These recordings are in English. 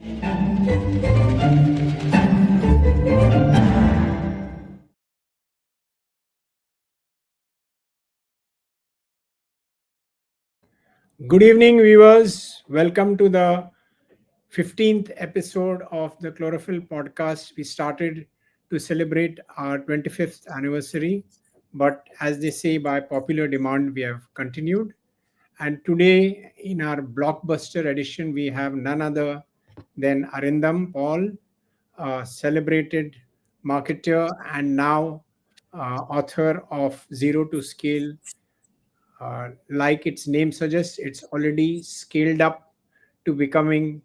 Good evening, viewers. Welcome to the 15th episode of the Chlorophyll podcast. We started to celebrate our 25th anniversary, but as they say, by popular demand, we have continued. And today, in our Blockbuster edition, we have none other than Arindam Paul, a celebrated marketer and now author of Zero to Scale. Like its name suggests, it's already scaled up to becoming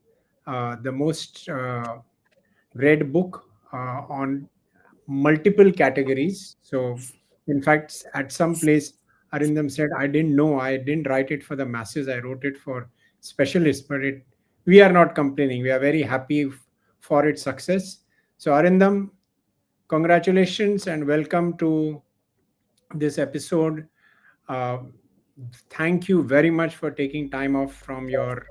the most read book on multiple categories. So, in fact, at some place, Arindam said, "I didn't know. I didn't write it for the masses. I wrote it for specialists." But we are not complaining. We are very happy for its success. So, Arindam, congratulations and welcome to this episode. Uh, Thank you very much for taking time off from your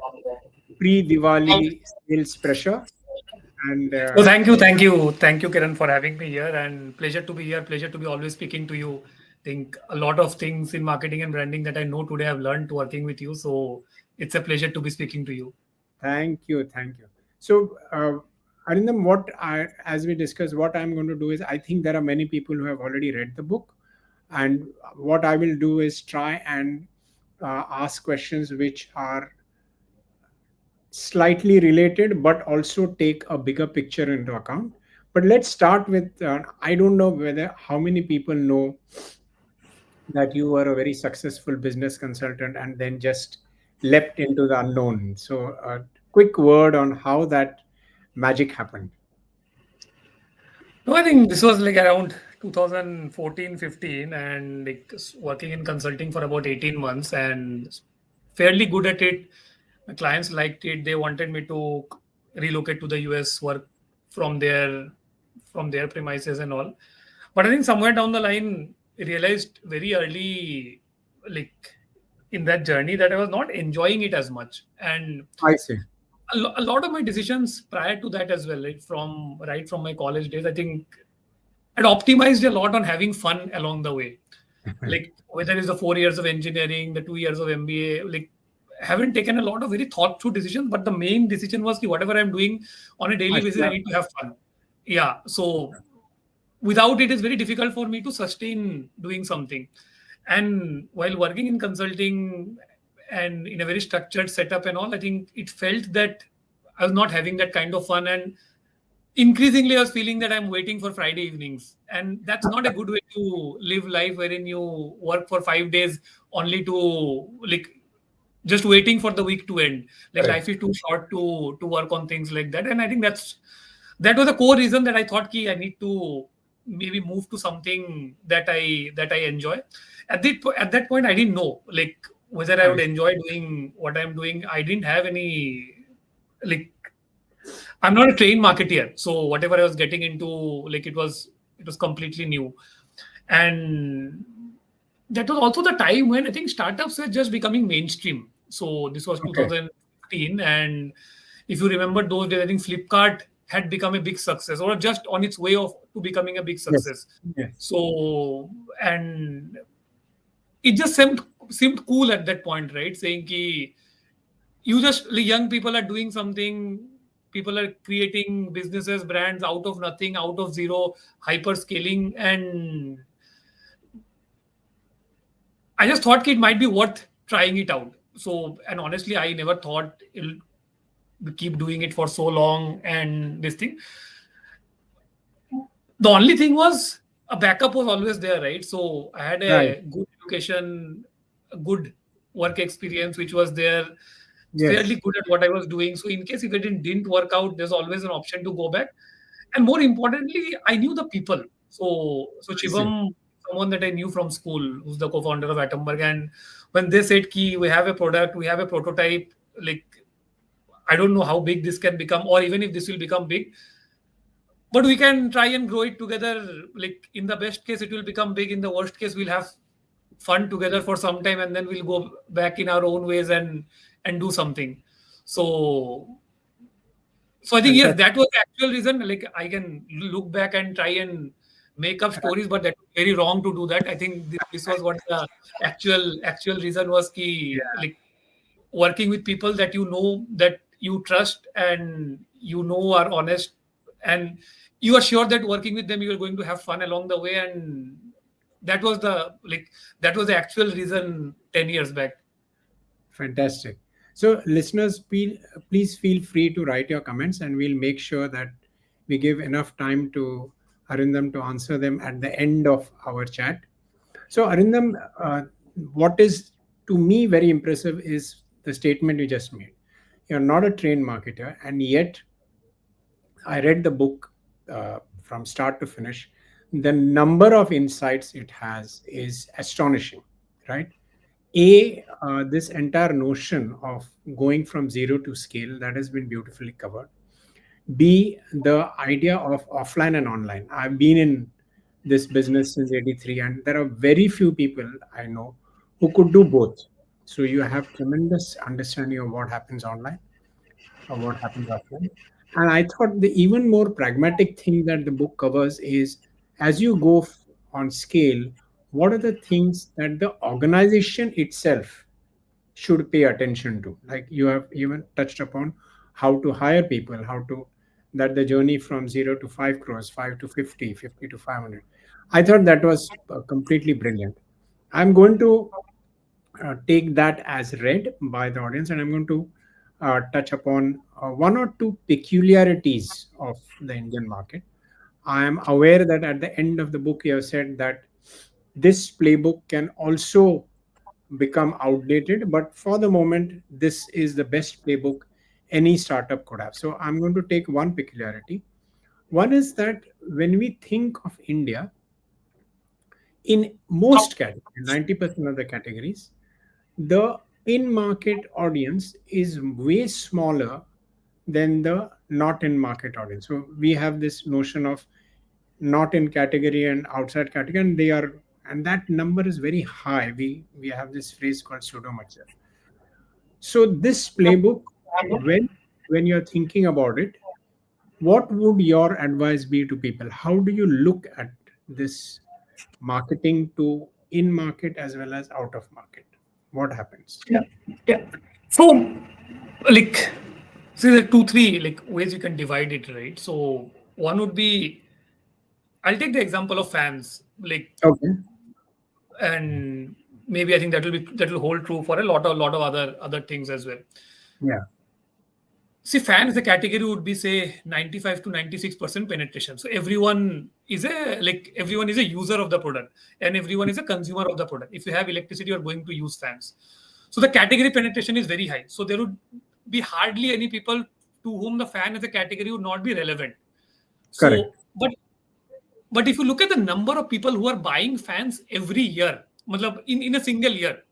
pre-Diwali sales pressure. And So thank you, Kiran, for having me here, and pleasure to be here. Pleasure to be always speaking to you. Think a lot of things in marketing and branding that I know today I've learned working with you. So it's a pleasure to be speaking to you. thank you, thank you. So, Arindam, as we discussed, what I'm going to do is, I think there are many people who have already read the book, and what I will do is try and ask questions which are slightly related but also take a bigger picture into account. But let's start with I don't know whether how many people know that you were a very successful business consultant and then just leapt into the unknown. So a quick word on how that magic happened. No, I think this was like around 2014-15, and like working in consulting for about 18 months and fairly good at it. My clients liked it. They wanted me to relocate to the US, work from their premises and all. But I think somewhere down the line, I realized very early, like in that journey, that I was not enjoying it as much. And I see. a lot of my decisions prior to that as well, right from my college days, I think I'd optimized a lot on having fun along the way. Like whether it's the 4 years of engineering, the 2 years of MBA, like haven't taken a lot of very thought through decisions, but the main decision was ki whatever I'm doing on a I daily should basis, I have. need to have fun. Yeah. So without it, it's very difficult for me to sustain doing something. And while working in consulting and in a very structured setup and all, I think it felt that I was not having that kind of fun. And increasingly, I was feeling that I'm waiting for Friday evenings. And that's not a good way to live life, wherein you work for 5 days only to like just waiting for the week to end. Like Correct. life is too short to work on things like that. And I think that was the core reason that I thought ki I need to maybe move to something that I enjoy. At that point, I didn't know like whether I I would see. enjoy doing what I'm doing. I didn't have any like I'm not a trained marketeer, so whatever I was getting into, like it was completely new, and that was also the time when I think startups were just becoming mainstream. So this was Okay. 2015, and if you remember those days, I think Flipkart had become a big success, or just on its way of to becoming a big Yes. success. Yes. So and it just seemed cool at that point, right? Saying ki you just like, young people are doing something, people are creating businesses, brands out of nothing, out of zero, hyper scaling, and I just thought it might be worth trying it out. So and honestly, I never thought it'll keep doing it for so long. And this thing, the only thing was a backup was always there, right? So I had Right. a good education, a good work experience, which was there, fairly Yes. good at what I was doing. So in case if it didn't work out, there's always an option to go back. And more importantly, I knew the people. So I see. Shivam, someone that I knew from school, who's the co-founder of Atomberg, and when they said, "Ki we have a product, we have a prototype," like I don't know how big this can become, or even if this will become big, but we can try and grow it together. Like in the best case, it will become big. In the worst case, we'll have fun together for some time, and then we'll go back in our own ways and do something. So So I think yes, Fantastic. that was the actual reason. Like I can look back and try and make up stories, but that was very wrong to do that. I think this was what the actual reason was. Ki, Yeah, like working with people that you know, that you trust and you know are honest, and you are sure that working with them you are going to have fun along the way, and that was the that was the actual reason 10 years back. fantastic. So, listeners, please feel free to write your comments, and we'll make sure that we give enough time to Arindam to answer them at the end of our chat. So, Arindam, what is to me very impressive is the statement you just made. You're not a trained marketer, and yet I read the book from start to finish. The number of insights it has is astonishing, right? This entire notion of going from zero to scale that has been beautifully covered. B, the idea of offline and online. I've been in this business since 83, and there are very few people I know who could do both. So you have tremendous understanding of what happens online or what happens offline. And I thought the even more pragmatic thing that the book covers is as you go on scale, what are the things that the organization itself should pay attention to? Like you have even touched upon how to hire people, how to that the journey from 0 to 5 crores, 5 to 50, 50 to 500. I thought that was completely brilliant. I'm going to take that as read by the audience, and I'm going to touch upon one or two peculiarities of the Indian market. I am aware that at the end of the book, you have said that this playbook can also become outdated, but for the moment, this is the best playbook any startup could have. So I'm going to take one peculiarity. One is that when we think of India, in most categories, 90% of the categories, the in market audience is way smaller than the not in market audience. So we have this notion of not in category and outside category, and they are, and that number is very high. We have this phrase called pseudo-mature. So this playbook, when you're thinking about it, what would your advice be to people? How do you look at this marketing to in market as well as out of market? What happens? Yeah, yeah. So, like, see, there are two, three like ways you can divide it, right? So, one would be I'll take the example of fans, like, Okay. and maybe I think that will hold true for a lot of other things as well. Yeah. See, fan as a category would be say 95 to 96% penetration. So everyone is a user of the product and everyone is a consumer of the product. If you have electricity, you're going to use fans. So the category penetration is very high. So there would be hardly any people to whom the fan as a category would not be relevant. Correct. So, but if you look at the number of people who are buying fans every year, matlab in a single year,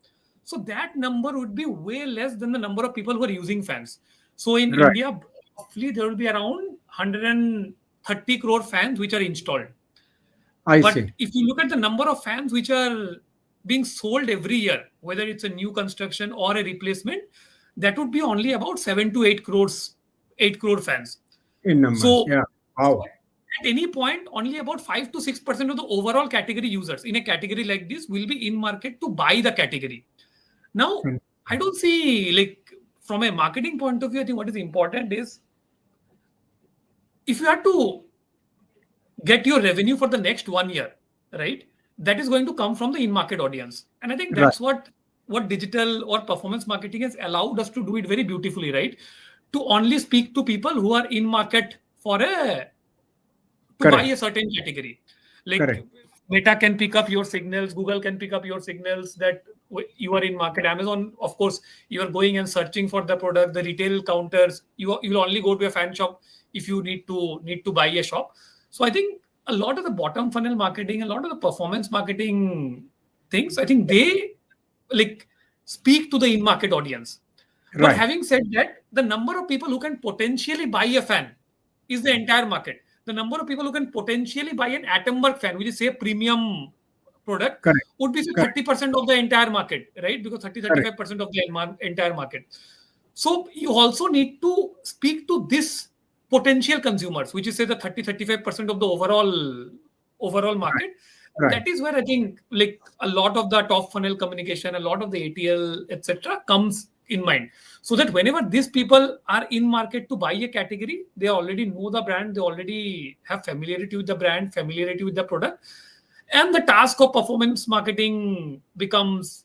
so that number would be way less than the number of people who are using fans. So in Right. India, roughly there will be around 130 crore fans which are installed. I But see. if you look at the number of fans which are being sold every year, whether it's a new construction or a replacement, that would be only about 7 to 8 crores, 8 crore fans. In numbers. So Yeah. Wow. at any point, only about 5 to 6% of the overall category users in a category like this will be in market to buy the category. Now, And I don't see like from a marketing point of view, I think what is important is if you have to get your revenue for the next 1 year, right? That is going to come from the in-market audience. And I think right. that's what digital or performance marketing has allowed us to do it very beautifully, right? To only speak to people who are in market for a to buy Correct. a certain category. Like Correct. Meta can pick up your signals, Google can pick up your signals that you are in market. Amazon, of course, you are going and searching for the product. The retail counters, you will only go to a fan shop if you need to buy a shop. So I think a lot of the bottom funnel marketing, a lot of the performance marketing things, I think they like speak to the in market audience. But Right. having said that, the number of people who can potentially buy a fan is the entire market. The number of people who can potentially buy an Atomberg fan, which is say a premium product, Correct. would be say Correct. 30% of the entire market, right? Because 30, Correct. 35% of the entire market. So you also need to speak to this potential consumers, which is say the 30-35% of the overall market. And Right. that is where I think like a lot of the top funnel communication, a lot of the ATL, etc., comes in mind. So that whenever these people are in market to buy a category, they already know the brand, they already have familiarity with the brand, familiarity with the product, and the task of performance marketing becomes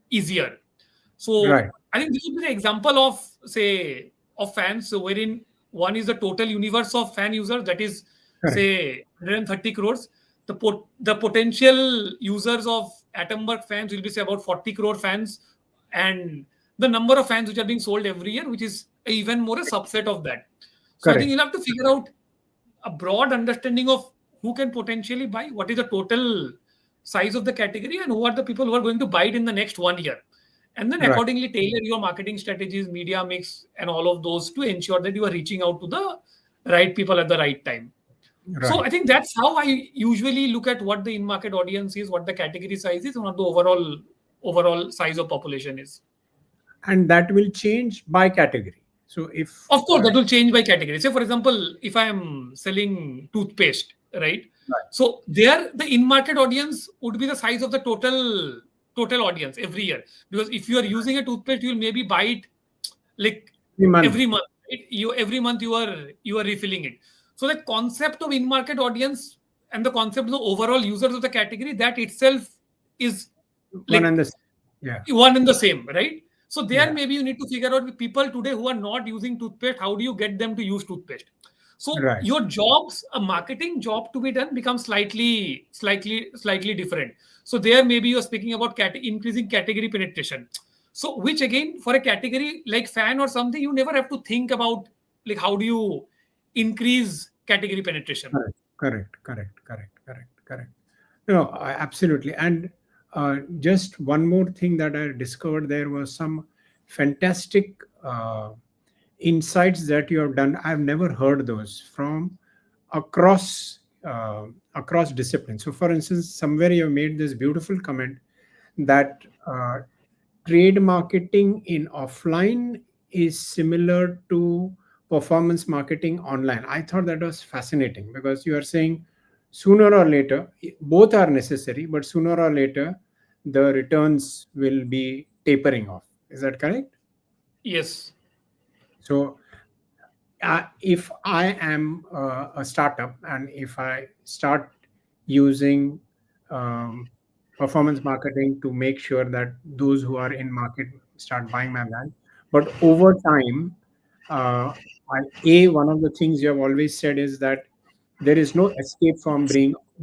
easier. So Right. I think this would be the example of say of fans, so wherein one is the total universe of fan users, that is Correct. say 130 crores. The potential users of Atomberg fans will be say about 40 crore fans, and the number of fans which are being sold every year, which is even more a subset of that. So I think Correct. you'll have to figure out a broad understanding of who can potentially buy, what is the total size of the category, and who are the people who are going to buy it in the next 1 year. And then Right. accordingly tailor your marketing strategies, media mix, and all of those to ensure that you are reaching out to the right people at the right time. So Right. I think that's how I usually look at what the in-market audience is, what the category size is, and what the overall size of population is. And that will change by category. So if Of course, that will change by category. Say, for example, if I am selling toothpaste, right? right, So there, the in-market audience would be the size of the total audience every year. Because if you are using a toothpaste, you'll maybe buy it like every month. every month. Right? You every month you are refilling it. So the concept of in-market audience and the concept of the overall users of the category, that itself is One like and the same. Yeah. one and the same, right? So there Yeah. maybe you need to figure out with people today who are not using toothpaste, how do you get them to use toothpaste? So Right. your jobs, a marketing job to be done becomes slightly different. So there maybe you're speaking about increasing category penetration. So which again for a category like fan or something, you never have to think about like how do you increase category penetration. Correct. Correct. Correct. Correct. Correct. Correct. No, absolutely. And just one more thing that I discovered, there was some fantastic insights that you have done. I've never heard those from across disciplines. So, for instance, somewhere you have made this beautiful comment that trade marketing in offline is similar to performance marketing online. I thought that was fascinating because you are saying sooner or later, both are necessary, but sooner or later, the returns will be tapering off. Is that correct? Yes. So, if I am a startup and if I start using um, performance marketing to make sure that those who are in market start buying my brand, but over time, uh, one of the things you have always said is that there is no escape from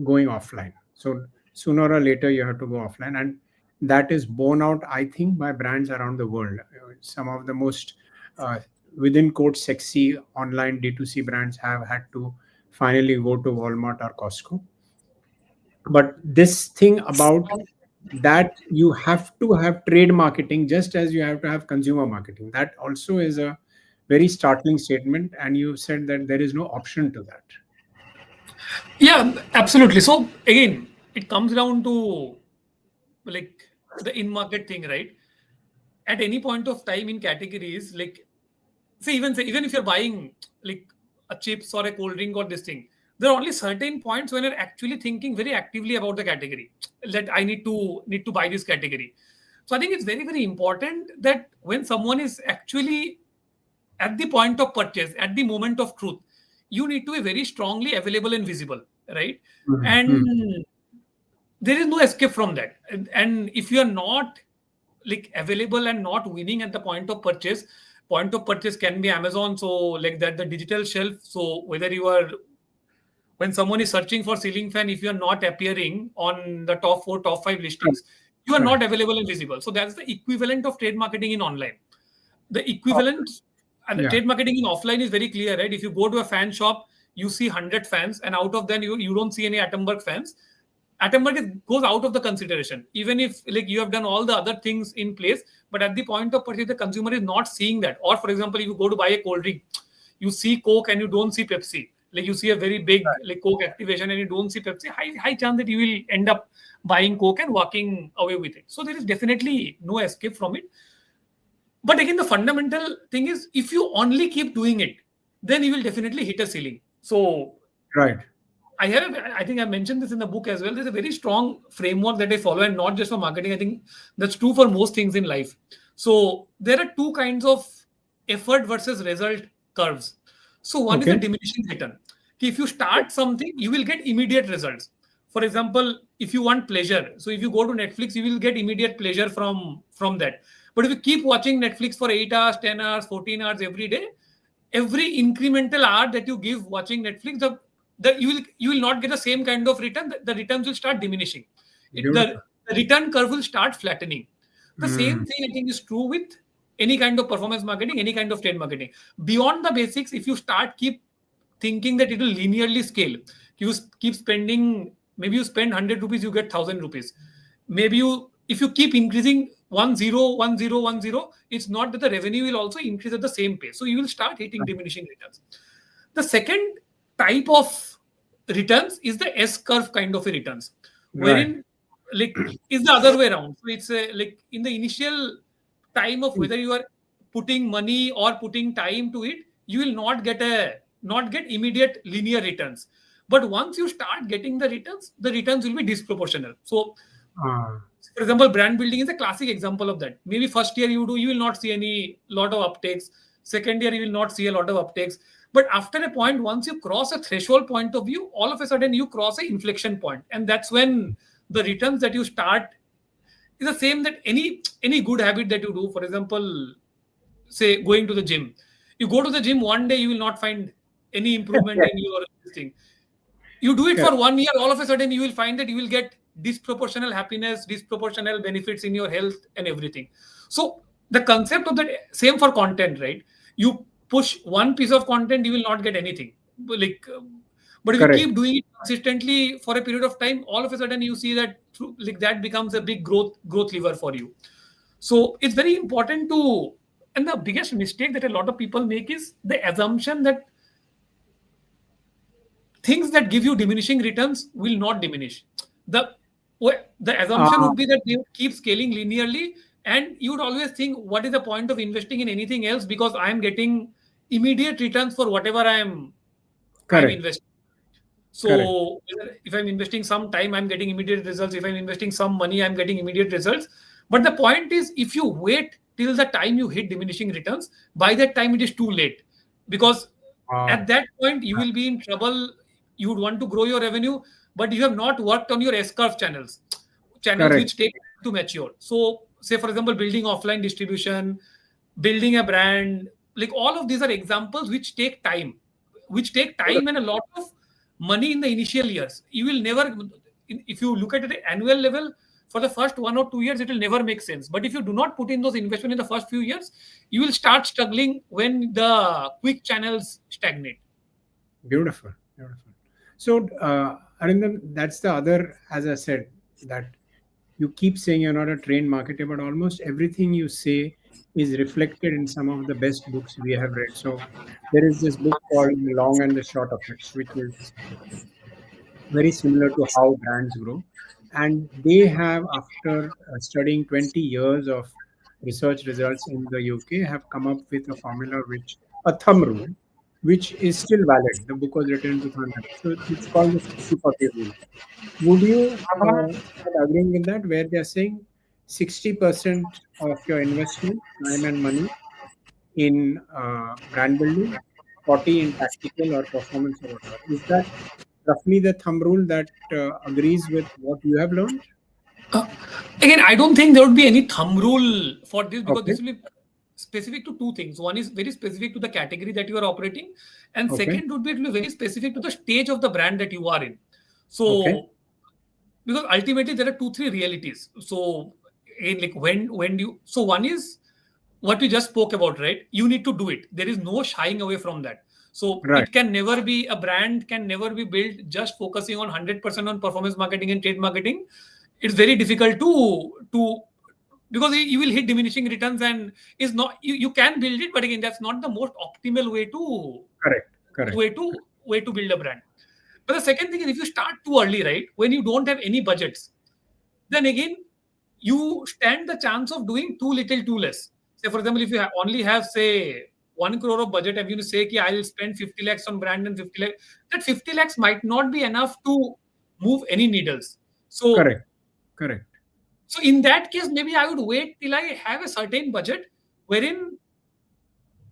going offline. So sooner or later, you have to go offline, and that is borne out, I think, by brands around the world. Some of the most uh, within quote sexy online D2C brands have had to finally go to Walmart or Costco. But this thing about that you have to have trade marketing just as you have to have consumer marketing, that also is a very startling statement, and you said that there is no option to that. Yeah, absolutely. So again, it comes down to like the in-market thing, right? At any point of time in categories, like say even if you're buying like a chips or a cold drink or this thing, there are only certain points when you're actually thinking very actively about the category that I need to buy this category. So I think it's very important that when someone is actually at the point of purchase, at the moment of truth, you need to be very strongly available and visible, right? Mhm. And there is no escape from that. And if you are not like available and not winning at the point of purchase can be Amazon, so like that the digital shelf. So whether you are when someone is searching for ceiling fan, if you are not appearing on the top 4 top 5 Right. listings, you are Right. not available and visible. So that's the equivalent of trade marketing in online. The Oh, equivalent, and the yeah. trade marketing in offline is very clear, right? If you go to a fan shop, you see 100 fans, and out of them you don't see any Atomberg fans. Goes out of the consideration, even if like you have done all the other things in place, but at the point of purchase the consumer is not seeing that. Or for example, if you go to buy a cold drink, you see Coke and you don't see Pepsi. Like you see a very big like Coke activation and you don't see Pepsi, high chance that you will end up buying Coke and walking away with it. So there is definitely no escape from it. But again, the fundamental thing is if you only keep doing it, then you will definitely hit a ceiling. So Right. I think I mentioned this in the book as well. There's a very strong framework that I follow, and not just for marketing. I think that's true for most things in life. So there are two kinds of effort versus result curves. So one is the Okay. diminishing return. If you start something, you will get immediate results. For example, if you want pleasure, so if you go to Netflix, you will get immediate pleasure from that. But if you keep watching Netflix for 8 hours, 10 hours, 14 hours every day, every incremental hour that you give watching Netflix, you will not get the same kind of return. The returns will start diminishing. Beautiful. The return curve will start flattening. The Mm. same thing I think is true with any kind of performance marketing, any kind of trade marketing. Beyond the basics, if you start keep thinking that it will linearly scale, you keep spending. Maybe you spend 100 rupees, you get 1,000 rupees. Maybe if you keep increasing 10, 10, 10, it's not that the revenue will also increase at the same pace. So you will start hitting diminishing returns. The second type of returns is the S curve kind of a returns, Right. wherein like is the other way around. So it's like in the initial time of whether you are putting money or putting time to it, you will not get immediate linear returns. But once you start getting the returns will be disproportional. So Ah, for example, brand building is a classic example of that. Maybe first year you will not see any lot of uptakes. Second year you will not see a lot of uptakes. But after a point, once you cross a threshold point of view, all of a sudden you cross a inflection point, and that's when the returns that you start is the same that any good habit that you do. For example, say going to the gym. You go to the gym one day, you will not find any improvement yes, in your thing. You do it correct. for 1 year, all of a sudden you will find that you will get disproportional happiness, disproportional benefits in your health and everything. So the concept of that same for content, right? You push one piece of content, you will not get anything. But if you Correct. keep doing it consistently for a period of time, all of a sudden you see that like that becomes a big growth lever for you. So it's very important to, and the biggest mistake that a lot of people make is the assumption that things that give you diminishing returns will not diminish. The the assumption Ah, would be that they would keep scaling linearly, and you would always think, what is the point of investing in anything else because I am getting immediate returns for whatever I'm correct. investing. Correct. So if I'm investing some time, I'm getting immediate results. If I'm investing some money, I'm getting immediate results. But the point is, if you wait till the time you hit diminishing returns, by that time it is too late. Because at Wow. that point, you will be in trouble. You would want to grow your revenue, but you have not worked on your S curve channels Correct. which take time to mature. So, say for example, building offline distribution, building a brand, like all of these are examples which take time and a lot of money in the initial years. You will never, if you look at it at annual level, for the first 1 or 2 years, it will never make sense. But if you do not put in those investment in the first few years, you will start struggling when the quick channels stagnate. Beautiful. Beautiful. So, Arindam, that's the other, as I said, that you keep saying you're not a trained marketer, but almost everything you say is reflected in some of the best books we have read. So, there is this book called The Long and the Short of It, which is very similar to how brands grow. And they have, after studying 20 years of research results in the UK, have come up with a formula, which a thumb rule, which is still valid. The book was written in 2000. So it's called the 60/40 rule. Would you start agreeing with that, where they're saying 60% of your investment, time and money, in brand building, 40 in tactical or performance or whatever? Is that roughly the thumb rule that agrees with what you have learned? Uh, Again, I don't think there would be any thumb rule for this because Okay. this will be specific to two things. One is very specific to the category that you are operating, and Okay. second would be it will be very specific to the stage of the brand that you are in. Okay. So, because ultimately there are two, three realities. So, in like when do you, so one is what we just spoke about, right? You need to do it. There is no shying away from that. So Right. it can never be a brand can never be built just focusing on 100% on performance marketing and trade marketing. It's very difficult to because you will hit diminishing returns, and is not you can build it, but again that's not the most optimal Correct. Correct. way to build a brand. But the second thing is, if you start too early, right, when you don't have any budgets, then again you stand the chance of doing too little too less. Say for example, if you only have say 1 crore of budget and you say ki I'll spend 50 lakhs on brand and 50 lakhs, that 50 lakhs might not be enough to move any needles. So Correct. Correct. so in that case, maybe I would wait till I have a certain budget wherein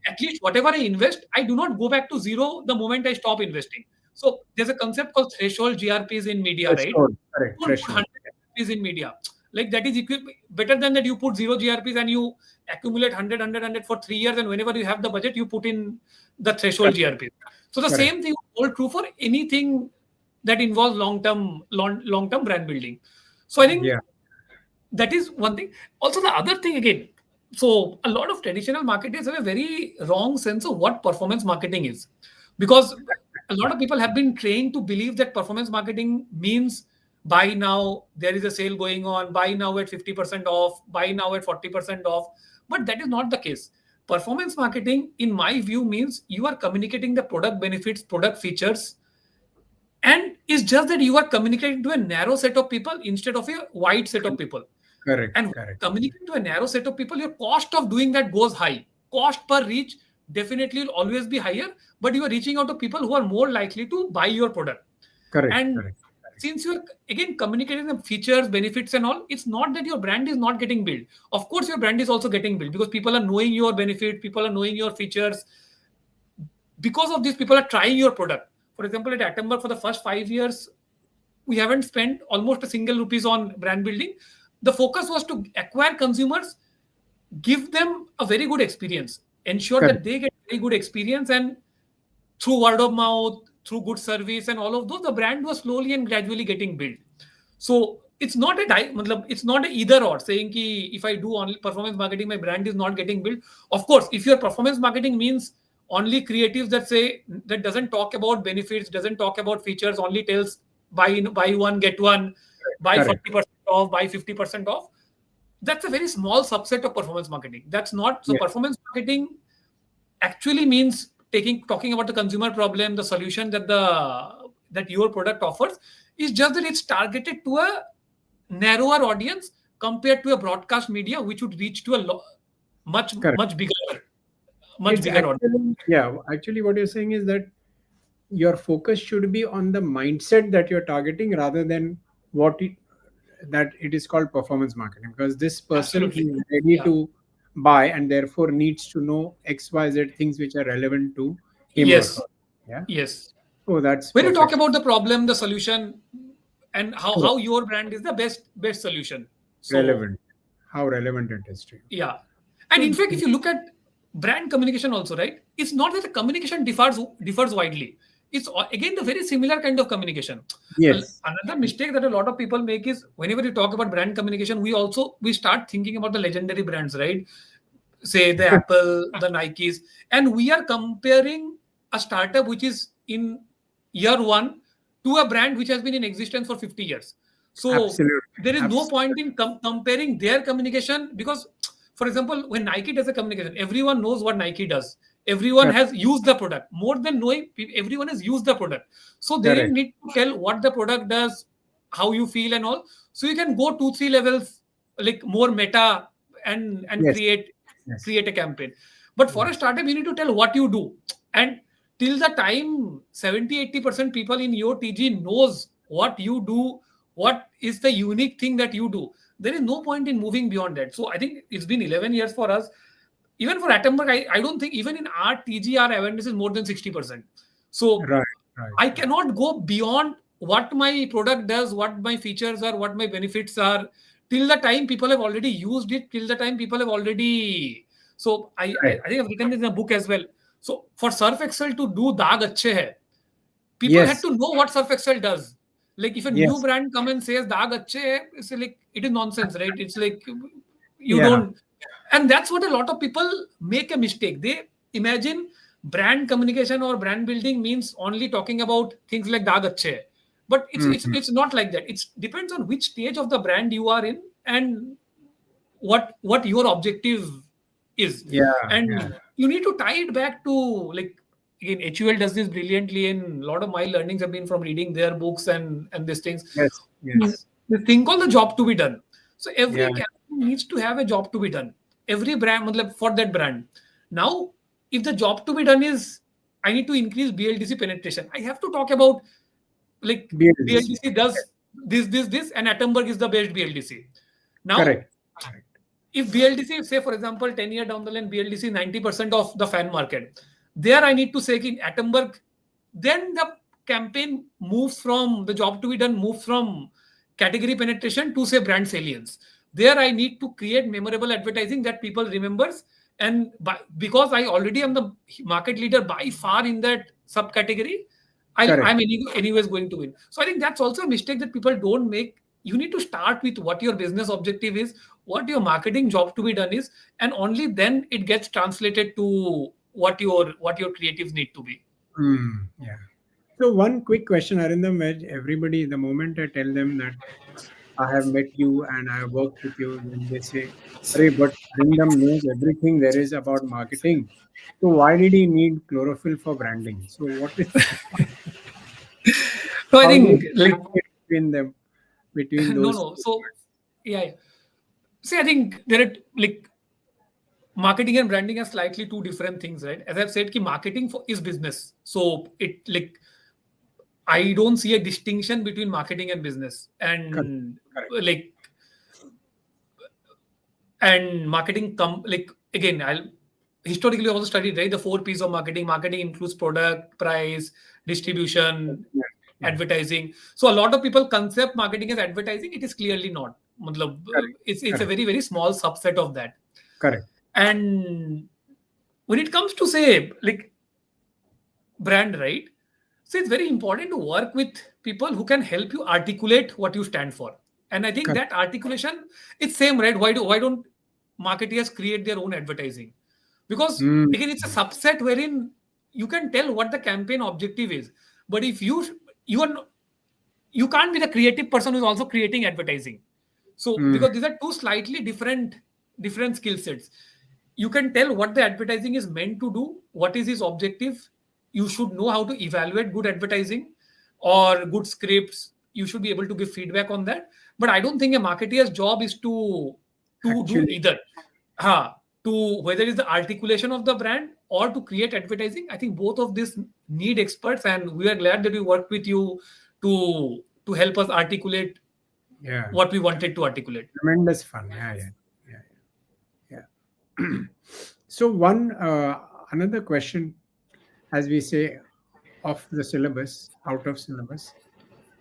at least whatever I invest, I do not go back to zero the moment I stop investing. So there's a concept called threshold GRPs in media, right? Threshold. Correct. Don't put Threshold. 100 GRPs in media. Like that is better than that you put zero GRPs and you accumulate 100 for 3 years, and whenever you have the budget, you put in the threshold Correct. GRPs. So the Correct. same thing will hold true for anything that involves long-term brand building. So I think Yeah. that is one thing. Also, the other thing again, so a lot of traditional marketers have a very wrong sense of what performance marketing is, because a lot of people have been trained to believe that performance marketing means buy now, there is a sale going on, buy now at 50% off, buy now at 40% off. But that is not the case. Performance marketing, in my view, means you are communicating the product benefits, product features, and it's just that you are communicating to a narrow set of people instead of a wide set of people. Correct. And Correct. communicating to a narrow set of people, your cost of doing that goes high. Cost per reach definitely will always be higher, but you are reaching out to people who are more likely to buy your product. Correct. And Correct. since you're again communicating the features, benefits, and all, it's not that your brand is not getting built. Of course, your brand is also getting built because people are knowing your benefit, people are knowing your features. Because of this, people are trying your product. For example, at Atomberg, for the first 5 years, we haven't spent almost a single rupees on brand building. The focus was to acquire consumers, give them a very good experience, ensure Correct. that they get very good experience, and through word of mouth, through good service, and all of those, the brand was slowly and gradually getting built. So it's not it's not a either or saying ki if I do only performance marketing, my brand is not getting built. Of course, if your performance marketing means only creatives that doesn't talk about benefits, doesn't talk about features, only tells buy one get one, buy Correct. 40% off, buy 50% off, that's a very small subset of performance marketing. That's not so. Yeah. Performance marketing actually means talking about the consumer problem, the solution that your product offers. Is just that it's targeted to a narrower audience compared to a broadcast media, which would reach to a much Correct. much It's bigger audience. actually, yeah, actually, what you're saying is that your focus should be on the mindset that you're targeting rather than that it is called performance marketing, because this person Absolutely. is ready Yeah. to buy and therefore needs to know XYZ things which are relevant to him or Yes. her. Yeah. Yes. Oh, that's When you talk perfect. about the problem, the solution, and Correct. how your brand is the best solution. So Relevant. How relevant it is to you. yeah. And in So, fact, if you look at brand communication also, right, it's not that the communication differs widely. It's again the very similar kind of communication. yes. Another mistake that a lot of people make is whenever you talk about brand communication, we start thinking about the legendary brands, right? Say the Apple, the Nikes, and we are comparing a startup which is in year one to a brand which has been in existence for 50 years. So Absolutely. there is no Absolutely. point in comparing their communication because, for example, when Nike does a communication, everyone knows what Nike does. Everyone Correct. has used the product. More than knowing, everyone has used the product. So they Correct. need to tell what the product does, how you feel, and all. So you can go 2-3 levels like more meta and Yes. Yes. create a campaign. But for a Yes. startup, you need to tell what you do. And till the time 70-80% people in your TG knows what you do, what is the unique thing that you do, there is no point in moving beyond that. So I think it's been 11 years for us. Even for Atomberg, I don't think even in our TG, our awareness is more than 60%. So Right. Right. I Right. cannot go beyond what my product does, what my features are, what my benefits are, till the time people have already used it, till the time people have already. So Right. I think I've written this in a book as well. So for Surf Excel to do Daag Achhe Hai, people had Yes. to know what Surf Excel does. Like if a new Yes. brand come and says Daag Achhe Hai, it's like it is nonsense, right? It's like you Yeah. don't, and that's what a lot of people make a mistake. They imagine brand communication or brand building means only talking about things like Daag Achhe Hai. But Mhm. it's not like that. It depends on which stage of the brand you are in and what your objective is. Yeah. And Yeah. you need to tie it back to, like, again, HUL does this brilliantly, and a lot of my learnings have been from reading their books and these things. Yes. Yes. The thing called the job to be done. So Yeah. every campaign needs to have a job to be done. Every brand, matlab, for that brand. Now, if the job to be done is I need to increase BLDC penetration, I have to talk about like BLDC. BLDC does this, and Atomberg is the best BLDC. Now, Correct. Correct. if BLDC, say for example, 10 year down the line, BLDC 90% of the fan market, there I need to say in Atomberg, then the campaign moves from the job to be done, moves from category penetration to say brand salience. There I need to create memorable advertising that people remembers. And because I already am the market leader by far in that subcategory, I'm Correct. anyways going to win. So I think that's also a mistake that people don't make. You need to start with what your business objective is, what your marketing job to be done is, and only then it gets translated to what your creatives need to be. Yeah. So one quick question, Arindam, where everybody, the moment I tell them that I have met you and I have worked with you, then they say, "Arey, but Arindam knows everything there is about marketing. So why did he need chlorophyll for branding?" So what is So I how do you think like differentiate between them, between no, those no. two So words? yeah, yeah. See, I think there are like marketing and branding are slightly two different things, right? As I've said, ki marketing is business. So it like I don't see a distinction between marketing and business. Correct. And Correct. like and marketing come like again, I'll historically also studied right the four P's of marketing. Marketing includes product, price, distribution, Yeah. Yeah. advertising. So a lot of people concept marketing as advertising. It is clearly not. Matlab, Correct. it's a Correct. very very small subset of that. Correct. And when it comes to say like brand, right? So it's very important to work with people who can help you articulate what you stand for. And I think Correct. that articulation, it's same, right? Why don't marketeers create their own advertising? Because Mm. again, it's a subset wherein you can tell what the campaign objective is. But if you are you can't be the creative person who's also creating advertising. So Mm. because these are two slightly different skill sets. You can tell what the advertising is meant to do, what is its objective. You should know how to evaluate good advertising or good scripts. You should be able to give feedback on that. But I don't think a marketeer's job is to do Actually, either. Ha, to whether it's the articulation of the brand or to create advertising. I think both of these need experts, and we are glad that we worked with you to help us articulate yeah, what we wanted to articulate. tremendous fun. Yeah, yeah, yeah, yeah. So one another question, as we say, off the syllabus, out of syllabus.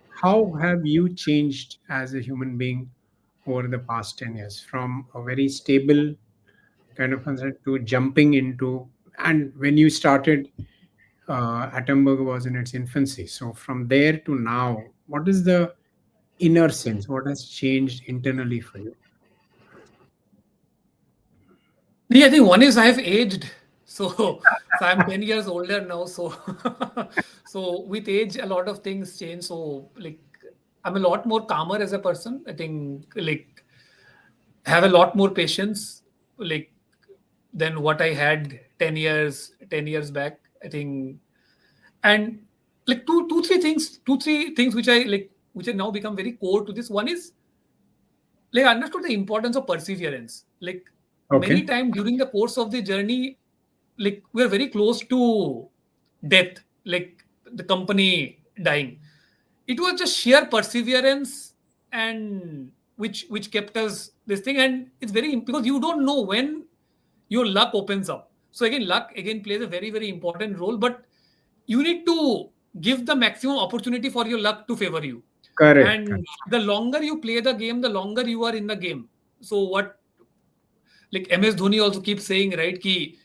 How have you changed as a human being over the past 10 years, from a very stable kind of concept to jumping into, and when you started, Atomberg was in its infancy. So from there to now, what is the inner sense? What has changed internally for you? Yeah, I think one is I have aged. So, so I'm 10 years older now. So, so with age, a lot of things change. So, like, I'm a lot more calmer as a person. I think, like, have a lot more patience, like, than what I had 10 years back. I think, and like two, three things which I like, which have now become very core to this. One is like I understood the importance of perseverance. Like many Okay. times during the course of the journey, like we're very close to death, like the company dying. It was just sheer perseverance and which kept us this thing. And it's very because you don't know when your luck opens up. So again, luck again plays a very very important role, but you need to give the maximum opportunity for your luck to favor you. Correct. And Correct. the longer you play the game, the longer you are in the game. So what like MS Dhoni also keeps saying, right? Ki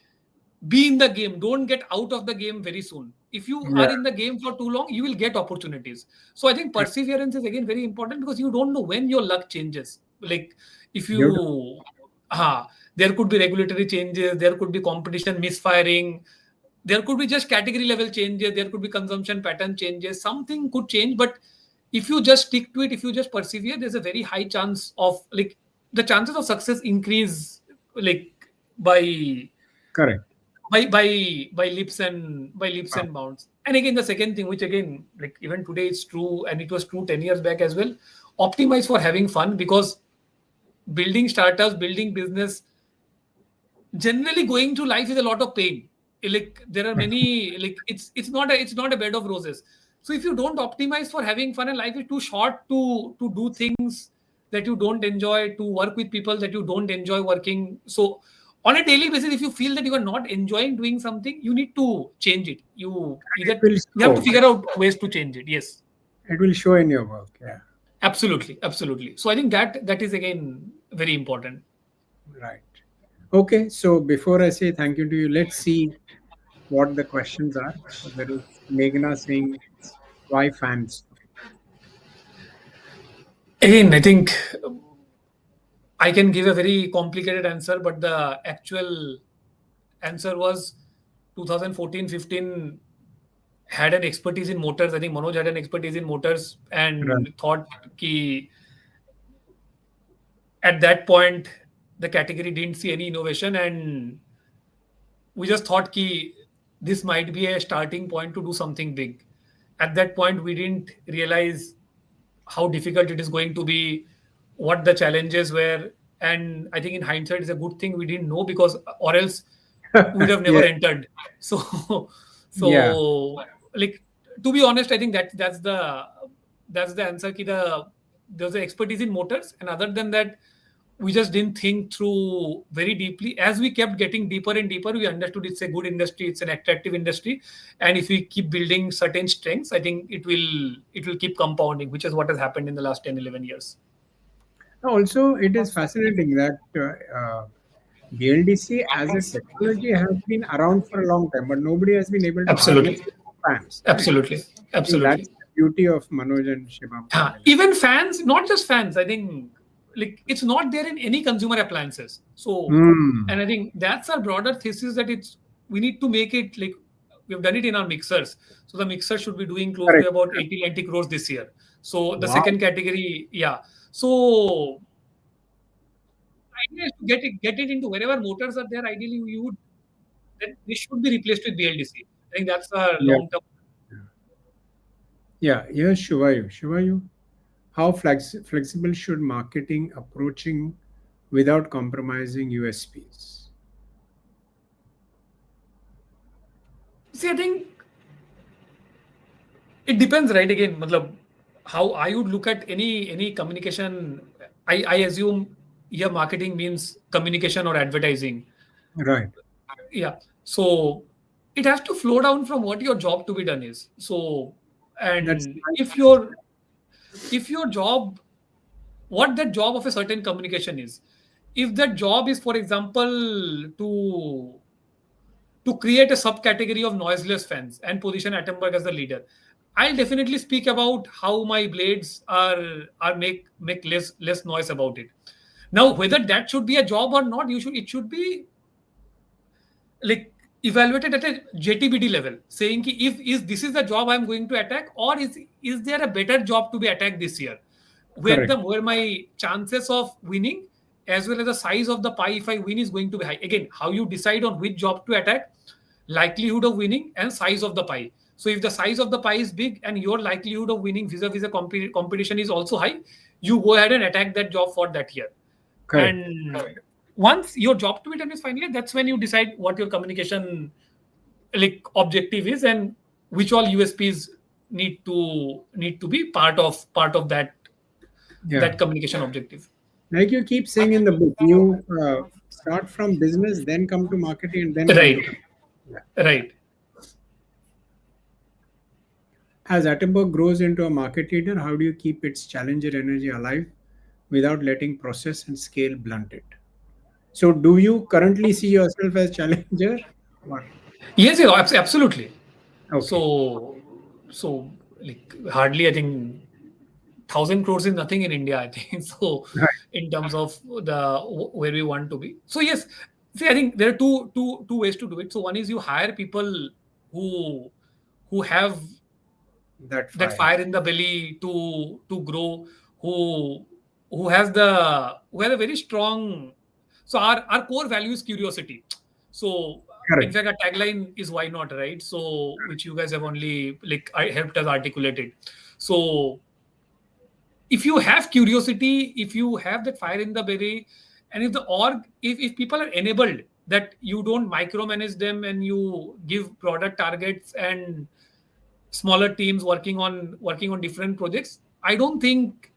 be in the game, don't get out of the game very soon. If you Yeah. are in the game for too long, you will get opportunities. So I think perseverance is again very important because you don't know when your luck changes. Like if Beautiful. you there could be regulatory changes, there could be competition misfiring, there could be just category level changes, there could be consumption pattern changes, something could change. But if you just stick to it, if you just persevere, there's a very high chance of like the chances of success increase like by Correct. by leaps Wow. and bounds. And again, the second thing, which again, like even today, it's true, and it was true 10 years back as well. Optimize for having fun because building startups, building business, generally going through life is a lot of pain. like there are many, like it's not a bed of roses. So if you don't optimize for having fun, and life is too short to do things that you don't enjoy, to work with people that you don't enjoy working. So on a daily basis, if you feel that you are not enjoying doing something, you need to change it. It will You have to show. figure out ways to change it. Yes. It will show in your work. Yeah. Absolutely, absolutely. So I think that is again very important. Right. Okay. So before I say thank you to you, let's see what the questions are. So there is Meghna saying, why fans? Again, I think I can give a very complicated answer, but the actual answer was 2014-15 had an expertise in motors. I think Manoj had an expertise in motors Right. and thought ki at that point the category didn't see any innovation, and we just thought ki this might be a starting point to do something big. At that point, we didn't realize how difficult it is going to be, what the challenges were. And I think in hindsight, it's a good thing we didn't know, because or else we'd have never Yeah. entered. So, Yeah. so like to be honest, I think that's the answer. Ki there's the expertise in motors, and other than that, we just didn't think through very deeply. As we kept getting deeper and deeper, we understood it's a good industry, it's an attractive industry, and if we keep building certain strengths, I think it will keep compounding, which is what has happened in the last 10-11 years. Also, it is fascinating that BLDC as a technology has been around for a long time, but nobody has been able to harness Absolutely, it for fans, correct? absolutely, I think that's absolutely. the beauty of Manoj and Shivam combination. Even fans, not just fans. I think like it's not there in any consumer appliances. So, Hmm. and I think that's our broader thesis, that we need to make it like we've done it in our mixers. So the mixer should be doing close to Correct. about 80-90 crores this year. So the Wow. second category, yeah. So idea is to get it into wherever motors are there. Ideally, you would then this should be replaced with BLDC. I think that's a Yeah. long term. Yeah. Here's Shivayu. Shivayu, how flexible should marketing approaching without compromising USPs? See, I think it depends, right? Again, matlab, how I would look at any communication. I assume here marketing means communication or advertising. Right. Yeah. So it has to flow down from what your job to be done is. So, That's and nice if your job, what that job of a certain communication is, if that job is, for example, to create a subcategory of noiseless fans and position Atomberg as the leader, I'll definitely speak about how my blades are make less noise about it. Now, whether that should be a job or not, it should be like evaluated at a JTBD level, saying ki if is this is the job I'm going to attack, or is there a better job to be attacked this year, correct. where my chances of winning as well as the size of the pie if I win is going to be high. Again, how you decide on which job to attack, likelihood of winning and size of the pie. So if the size of the pie is big and your likelihood of winning vis-a-vis a competition is also high, you go ahead and attack that job for that year. Correct. And once your job to be done is finally, that's when you decide what your communication like objective is, and which all USPs need to be part of Yeah. that communication objective. Like you keep saying in the book, you start from business, then come to marketing, and then come to. Right, Yeah. right. As Atomberg grows into a market leader, how do you keep its challenger energy alive without letting process and scale blunt it? So, do you currently see yourself as challenger? Or Yes, yes, absolutely. okay, So like hardly, I think 1,000 crores is nothing in India, I think. So right, in terms of the where we want to be. So yes, see, I think there are two ways to do it. So one is you hire people who who have that that fire, fire in the belly to grow, who who has a very strong. So our core value is curiosity. So in correct, fact, our tagline is why not, right? So which you guys have only like I helped us articulate it. So if you have curiosity, if you have that fire in the belly, and if the org, if people are enabled that you don't micromanage them and you give product targets and smaller teams working on different projects, I don't think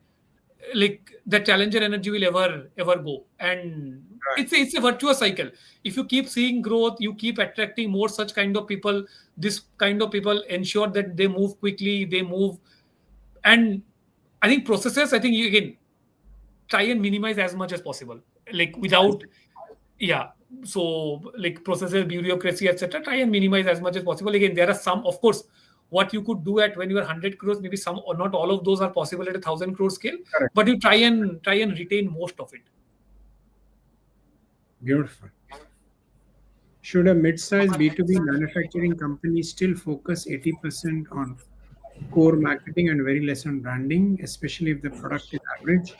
like the challenger energy will ever go. And Right. it's a virtuous cycle. If you keep seeing growth, you keep attracting more such kind of people. This kind of people ensure that they move quickly, they move. And I think processes, I think you again try and minimize as much as possible, like without, yeah. So like processes, bureaucracy, etc., try and minimize as much as possible. Again, there are some, of course, what you could do at when you are 100 crores, maybe some or not all of those are possible at 1,000 crore scale, Correct. but you try and retain most of it. Beautiful. Should a mid-sized B2B manufacturing company still focus 80% on core marketing and very less on branding, especially if the product is average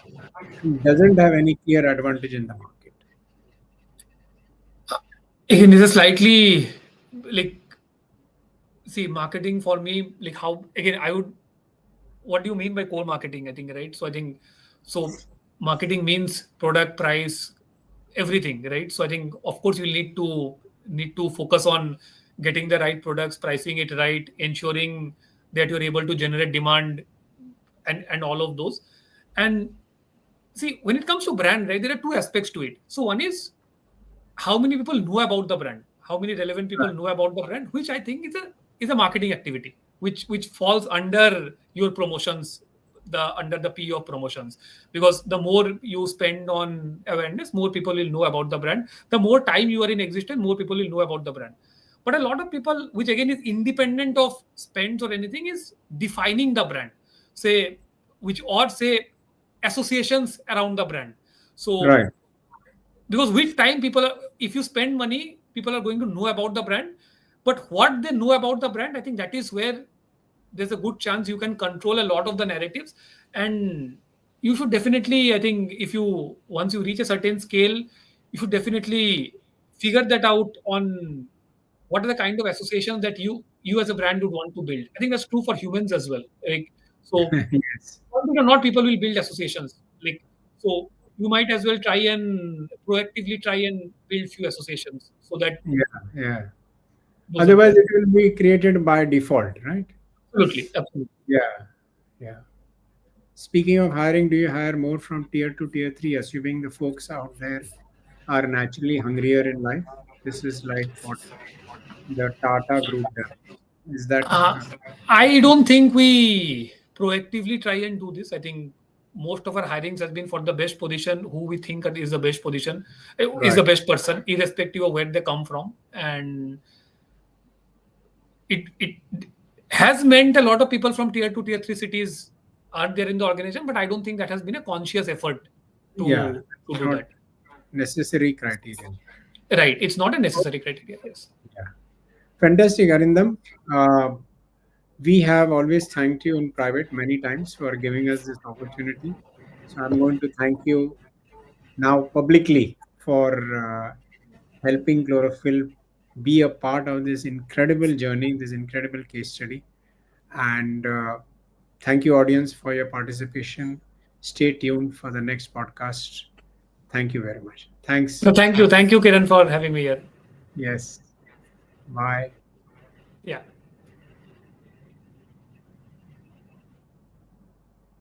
and doesn't have any clear advantage in the market? Again, this is slightly like, see, marketing for me, like how, again, I would, what do you mean by core marketing? I think, right? So I think, so marketing means product, price, everything, right? So I think, of course, you need to focus on getting the right products, pricing it right, ensuring that you're able to generate demand, and all of those. And see, when it comes to brand, right, there are two aspects to it. So one is how many people know about the brand, how many relevant people Right. know about the brand, which I think is a marketing activity, which falls under your promotions, the under the P of promotions. Because the more you spend on awareness, more people will know about the brand. The more time you are in existence, more people will know about the brand. But a lot of people, which again is independent of spends or anything, is defining the brand, say, which, or say, associations around the brand. So Right. because with time, people are, if you spend money, people are going to know about the brand. But what they know about the brand, I think that is where there's a good chance you can control a lot of the narratives. And you should definitely, I think, if you, once you reach a certain scale, you should definitely figure that out on what are the kind of associations that you as a brand would want to build. I think that's true for humans as well. Like, so Yes. or not, people will build associations. Like, so you might as well try and proactively try and build few associations so that Yeah. Yeah. those are Otherwise, there. it will be created by default, right? Absolutely, absolutely. Yeah. Yeah. Speaking of hiring, do you hire more from tier 2, tier 3, assuming the folks out there are naturally hungrier in life? This is like what the Tata group does. Is that Uh, I don't think we proactively try and do this. I think most of our hirings has been for the best position, who we think is the best position, is right? the best person, irrespective of where they come from. And it has meant a lot of people from tier 2, tier 3 cities are there in the organization, but I don't think that has been a conscious effort Yeah. to It's do not that. necessary criterion. Right, it's not a necessary criteria. Yes. Yeah. Fantastic, Arindam. Uh, we have always thanked you in private many times for giving us this opportunity. So I'm going to thank you now publicly for helping Chlorophyll be a part of this incredible journey, this incredible case study. And thank you, audience, for your participation. Stay tuned for the next podcast. Thank you very much. Thanks. So thank you, Kiran, for having me here. Yes. Bye. Yeah.